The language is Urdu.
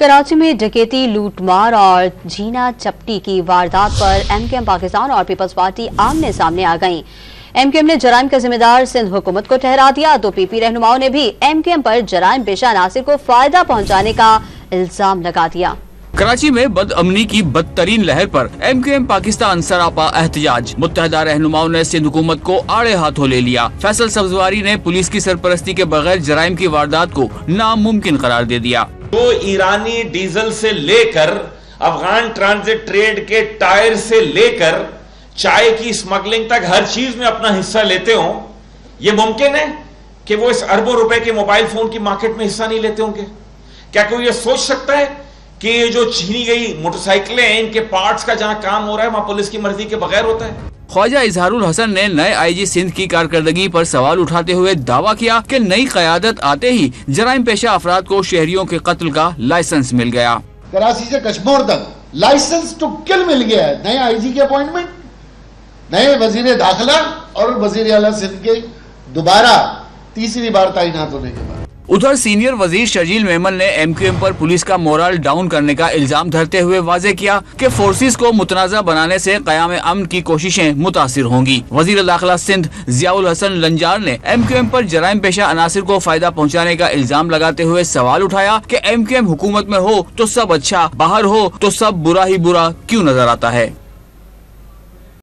کراچی میں ڈکیتی، لوٹ مار اور جھینا چپٹی کی واردات پر ایم کیو ایم پاکستان اور پیپلز پارٹی آمنے سامنے آ گئیں۔ ایم کیو ایم نے جرائم کا ذمہ دار سندھ حکومت کو ٹھہرا دیا تو پی پی رہنماؤں نے بھی ایم کیو ایم پر جرائم پیشہ عناصر کو فائدہ پہنچانے کا الزام لگا دیا۔ کراچی میں بد امنی کی بدترین لہر پر ایم کیو ایم پاکستان سراپا احتجاج، متحدہ رہنماؤں نے سندھ حکومت کو آڑے ہاتھوں لے لیا۔ فیصل سبزواری نے پولیس کی سرپرستی کے بغیر جرائم کی واردات کو ناممکن قرار دے دیا۔ جو ایرانی ڈیزل سے لے کر افغان ٹرانزٹ ٹریڈ کے ٹائر سے لے کر چائے کی اسمگلنگ تک ہر چیز میں اپنا حصہ لیتے ہوں، یہ ممکن ہے کہ وہ اس اربوں روپے کے موبائل فون کی مارکیٹ میں حصہ نہیں لیتے ہوں گے؟ کیا کوئی یہ سوچ سکتا ہے کہ یہ جو چھینی گئی موٹر سائیکلیں ہیں، ان کے پارٹس کا جہاں کام ہو رہا ہے وہاں پولیس کی مرضی کے بغیر ہوتا ہے؟ خواجہ اظہار الحسن نے نئے آئی جی سندھ کی کارکردگی پر سوال اٹھاتے ہوئے دعویٰ کیا کہ نئی قیادت آتے ہی جرائم پیشہ افراد کو شہریوں کے قتل کا لائسنس مل گیا۔ کراچی سے کشمور تک لائسنس ٹو کل مل گیا ہے۔ نئے آئی جی کی اپوائنٹمنٹ، نئے وزیر داخلہ اور وزیر اعلیٰ سندھ کے دوبارہ تیسری بار تعینات ہونے کے بعد۔ ادھر سینئر وزیر شرجیل میمن نے ایم کیو ایم پر پولیس کا مورال ڈاؤن کرنے کا الزام دھرتے ہوئے واضح کیا کہ فورسز کو متنازع بنانے سے قیام امن کی کوششیں متاثر ہوں گی۔ وزیر داخلہ سندھ ضیاء الحسن لنجار نے ایم کیو ایم پر جرائم پیشہ عناصر کو فائدہ پہنچانے کا الزام لگاتے ہوئے سوال اٹھایا کہ ایم کیو ایم حکومت میں ہو تو سب اچھا، باہر ہو تو سب برا ہی برا کیوں نظر آتا ہے؟